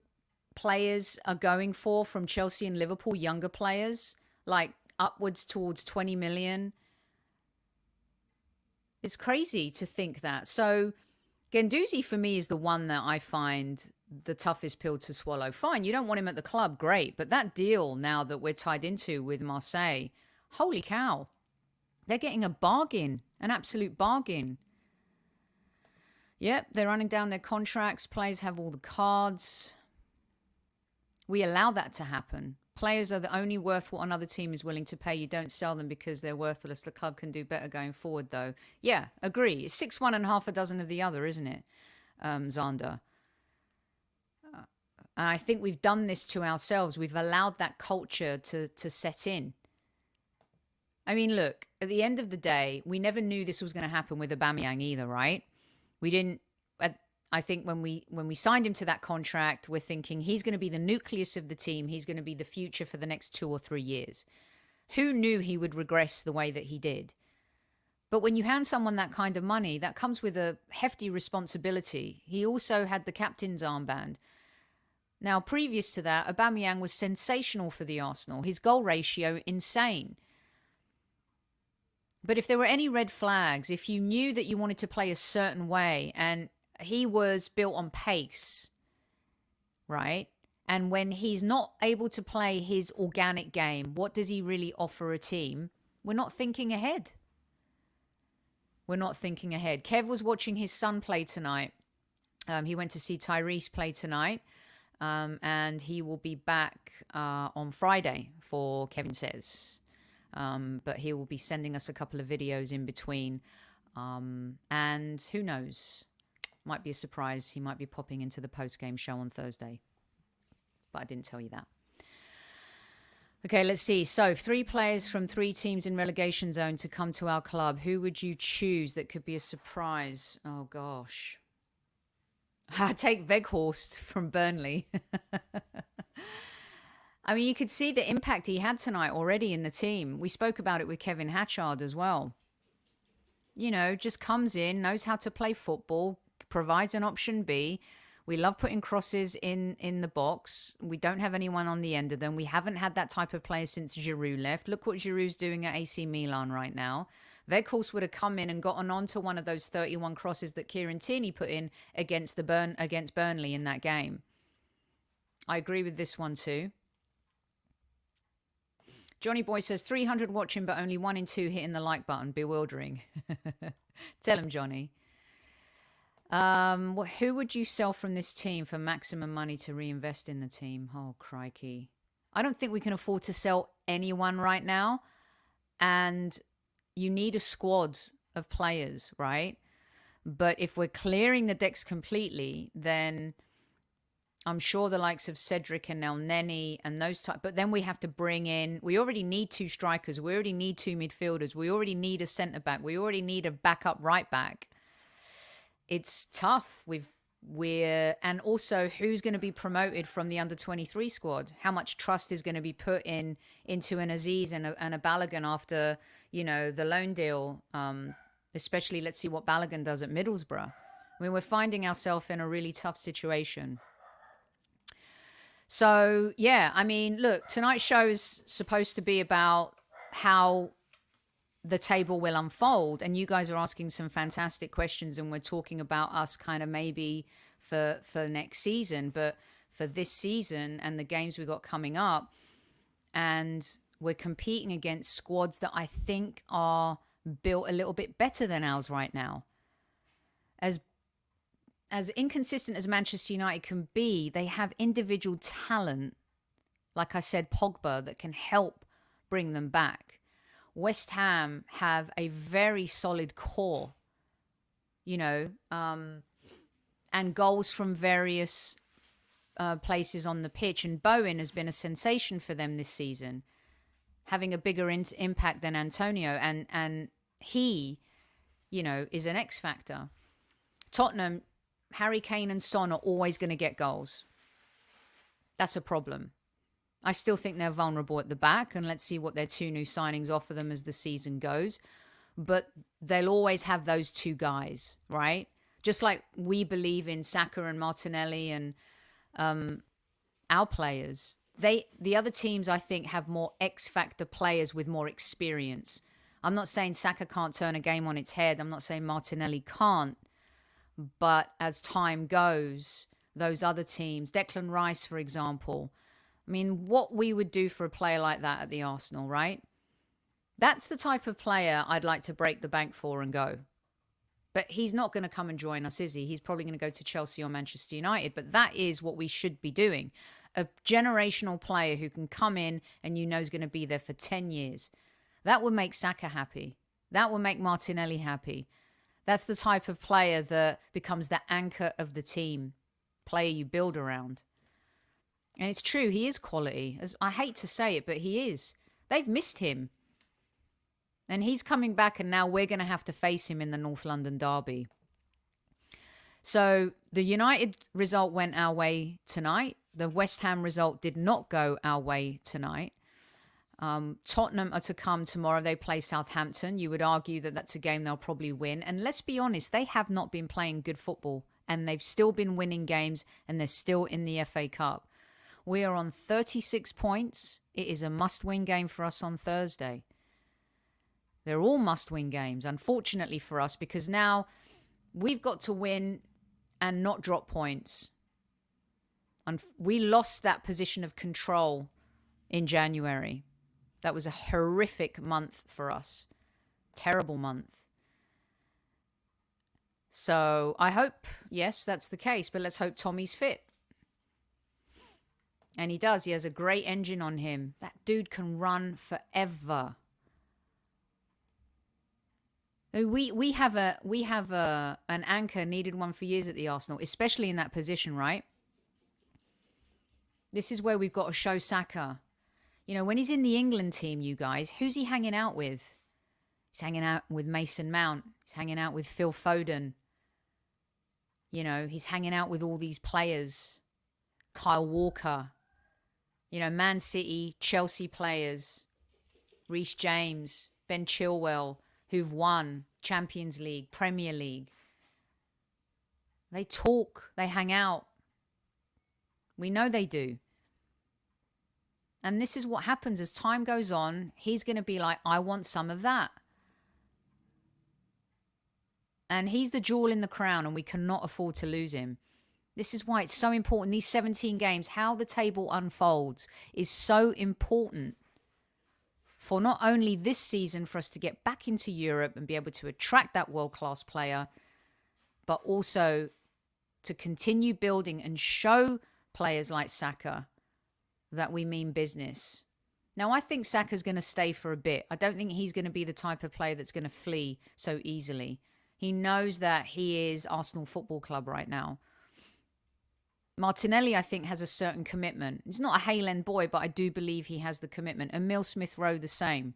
players are going for from Chelsea and Liverpool, younger players, like upwards towards 20 million, it's crazy to think that. So Guendouzi for me is the one that I find the toughest pill to swallow. Fine, you don't want him at the club, great. But that deal now that we're tied into with Marseille, holy cow. They're getting a bargain, an absolute bargain. Yep, they're running down their contracts. Players have all the cards. We allow that to happen. Players are the only worth what another team is willing to pay. You don't sell them because they're worthless. The club can do better going forward, though. Yeah, agree. It's 6 one and half a dozen of the other, isn't it, Zander? And I think we've done this to ourselves. We've allowed that culture to set in. I mean, look, at the end of the day, we never knew this was going to happen with Aubameyang either, right? We didn't. I think when we signed him to that contract, we're thinking he's going to be the nucleus of the team. He's going to be the future for the next 2 or 3 years. Who knew he would regress the way that he did? But when you hand someone that kind of money, that comes with a hefty responsibility. He also had the captain's armband. Now, previous to that, Aubameyang was sensational for the Arsenal. His goal ratio, insane. But if there were any red flags, if you knew that you wanted to play a certain way, and he was built on pace, right? And when he's not able to play his organic game, what does he really offer a team? We're not thinking ahead. We're not thinking ahead. Kev was watching his son play tonight. He went to see Tyrese play tonight. And he will be back on Friday, for Kevin says. But he will be sending us a couple of videos in between. And who knows? Might be a surprise. He might be popping into the post-game show on Thursday. But I didn't tell you that. Okay, let's see. So 3 players from 3 teams in relegation zone to come to our club. Who would you choose that could be a surprise? Oh, gosh. I take Weghorst from Burnley. I mean, you could see the impact he had tonight already in the team. We spoke about it with Kevin Hatchard as well. You know, just comes in, knows how to play football, provides an option B. We love putting crosses in the box. We don't have anyone on the end of them. We haven't had that type of player since Giroud left. Look what Giroud's doing at AC Milan right now. Weghorst would have come in and gotten onto one of those 31 crosses that Kieran Tierney put in against against Burnley in that game. I agree with this one too. Johnny Boy says 300 watching, but only 1 in 2 hitting the like button. Bewildering. Tell him, Johnny. Who would you sell from this team for maximum money to reinvest in the team? Oh, crikey. I don't think we can afford to sell anyone right now. And you need a squad of players, right? But if we're clearing the decks completely, then I'm sure the likes of Cedric and Elneny and those type. But then we have to bring in. We already need 2 strikers. We already need 2 midfielders. We already need a centre back. We already need a backup right back. It's tough. And also who's going to be promoted from the under-23 squad? How much trust is going to be put into an Aziz and a Balogun after, you know, the loan deal? Especially, let's see what Balogun does at Middlesbrough. I mean, we're finding ourselves in a really tough situation. So, yeah, I mean, look, tonight's show is supposed to be about how the table will unfold, and you guys are asking some fantastic questions, and we're talking about us kind of maybe for next season, but for this season and the games we got coming up, and we're competing against squads that I think are built a little bit better than ours right now. As inconsistent as Manchester United can be, they have individual talent, like I said, Pogba, that can help bring them back. West Ham have a very solid core, you know, and goals from various places on the pitch. And Bowen has been a sensation for them this season, having a bigger impact than Antonio. And he, you know, is an X factor. Tottenham, Harry Kane and Son are always going to get goals. That's a problem. I still think they're vulnerable at the back, and let's see what their 2 new signings offer them as the season goes. But they'll always have those 2 guys, right? Just like we believe in Saka and Martinelli and our players. The other teams, I think, have more X-factor players with more experience. I'm not saying Saka can't turn a game on its head. I'm not saying Martinelli can't. But as time goes, those other teams, Declan Rice, for example, I mean, what we would do for a player like that at the Arsenal, right? That's the type of player I'd like to break the bank for and go. But he's not going to come and join us, is he? He's probably going to go to Chelsea or Manchester United. But that is what we should be doing. A generational player who can come in and you know is going to be there for 10 years. That would make Saka happy. That would make Martinelli happy. That's the type of player that becomes the anchor of the team, player you build around. And it's true, he is quality. I hate to say it, but he is. They've missed him. And he's coming back, and now we're going to have to face him in the North London derby. So the United result went our way tonight. The West Ham result did not go our way tonight. Tottenham are to come tomorrow. They play Southampton. You would argue that that's a game they'll probably win. And let's be honest, they have not been playing good football. And they've still been winning games, and they're still in the FA Cup. We are on 36 points. It is a must-win game for us on Thursday. They're all must-win games, unfortunately for us, because now we've got to win and not drop points. And we lost that position of control in January. That was a horrific month for us. Terrible month. So I hope, yes, that's the case, but let's hope Tommy's fit. And he does. He has a great engine on him. That dude can run forever. We have an anchor, needed one for years at the Arsenal, especially in that position, right? This is where we've got to show Saka. You know, when he's in the England team, you guys, who's he hanging out with? He's hanging out with Mason Mount. He's hanging out with Phil Foden. You know, he's hanging out with all these players. Kyle Walker. You know, Man City, Chelsea players, Reece James, Ben Chilwell, who've won Champions League, Premier League. They talk, they hang out. We know they do. And this is what happens as time goes on. He's going to be like, I want some of that. And he's the jewel in the crown, and we cannot afford to lose him. This is why it's so important. These 17 games, how the table unfolds is so important for not only this season for us to get back into Europe and be able to attract that world-class player, but also to continue building and show players like Saka that we mean business. Now, I think Saka's going to stay for a bit. I don't think he's going to be the type of player that's going to flee so easily. He knows that he is Arsenal Football Club right now. Martinelli, I think, has a certain commitment. He's not a Hale-End boy, but I do believe he has the commitment. Emile Smith-Rowe, the same.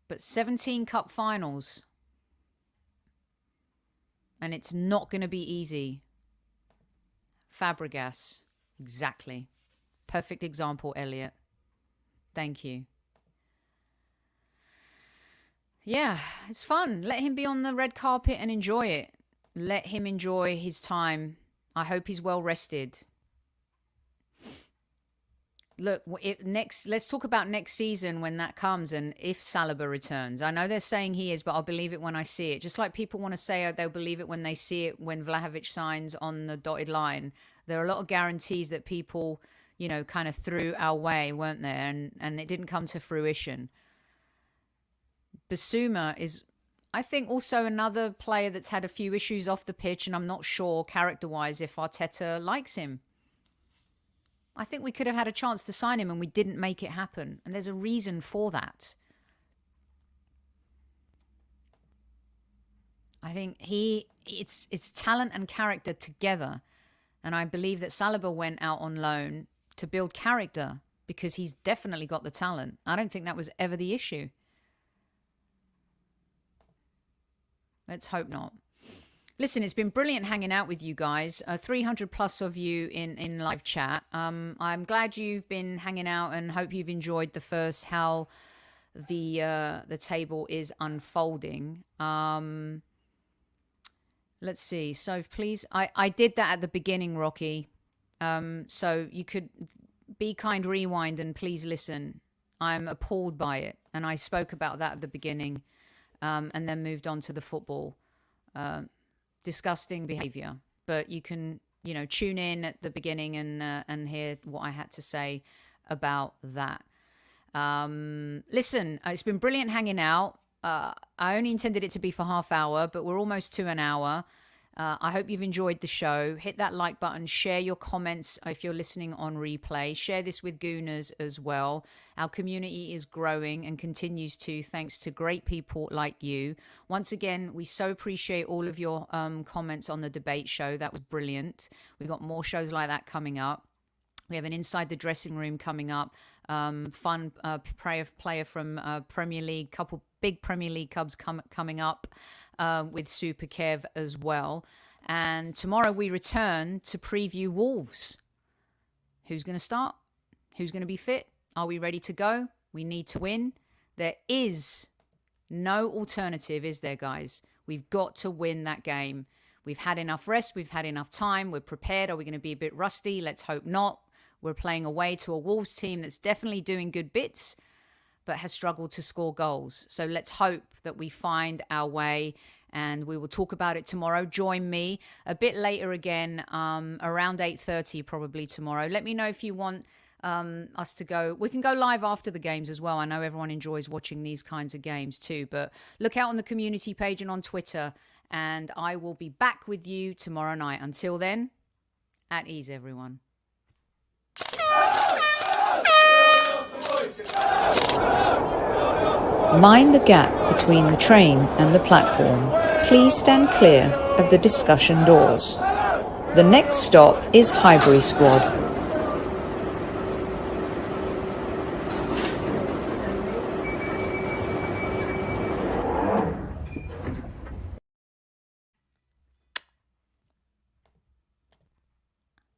But 17 cup finals. And it's not going to be easy. Fabregas. Exactly. Perfect example, Elliot. Thank you. Yeah, it's fun. Let him be on the red carpet and enjoy it. Let him enjoy his time. I hope he's well rested. Look, let's talk about next season when that comes and if Saliba returns. I know they're saying he is, but I'll believe it when I see it. Just like people want to say they'll believe it when they see it when Vlahovic signs on the dotted line. There are a lot of guarantees that people, you know, kind of threw our way, weren't there? And it didn't come to fruition. Zouma is, I think, also another player that's had a few issues off the pitch, and I'm not sure character-wise if Arteta likes him. I think we could have had a chance to sign him and we didn't make it happen. And there's a reason for that. I think it's talent and character together. And I believe that Saliba went out on loan to build character because he's definitely got the talent. I don't think that was ever the issue. Let's hope not. Listen, it's been brilliant hanging out with you guys. 300 plus of you in live chat. I'm glad you've been hanging out and hope you've enjoyed the first how the table is unfolding. Let's see. So please, I did that at the beginning, Rocky. So you could be kind, rewind, and please listen. I'm appalled by it. And I spoke about that at the beginning. And then moved on to the football. Disgusting behaviour. But you can, you know, tune in at the beginning and hear what I had to say about that. Listen, it's been brilliant hanging out. I only intended it to be for half hour, but we're almost to an hour. I hope you've enjoyed the show. Hit that like button. Share your comments if you're listening on replay. Share this with Gooners as well. Our community is growing and continues to, thanks to great people like you. Once again, we so appreciate all of your comments on the debate show. That was brilliant. We've got more shows like that coming up. We have an Inside the Dressing Room coming up. Fun player from Premier League. Couple big Premier League Cubs coming up. With Super Kev as well. And tomorrow we return to preview Wolves. Who's going to start? Who's going to be fit? Are we ready to go? We need to win. There is no alternative, is there, guys? We've got to win that game. We've had enough rest. We've had enough time. We're prepared. Are we going to be a bit rusty? Let's hope not. We're playing away to a Wolves team that's definitely doing good bits, but has struggled to score goals. So let's hope that we find our way, and we will talk about it tomorrow. Join me a bit later again, around 8:30 probably tomorrow. Let me know if you want us to go. We can go live after the games as well. I know everyone enjoys watching these kinds of games too, but look out on the community page and on Twitter, and I will be back with you tomorrow night. Until then, at ease, everyone. Mind the gap between the train and the platform. Please stand clear of the discussion doors. The next stop is Highbury Squad.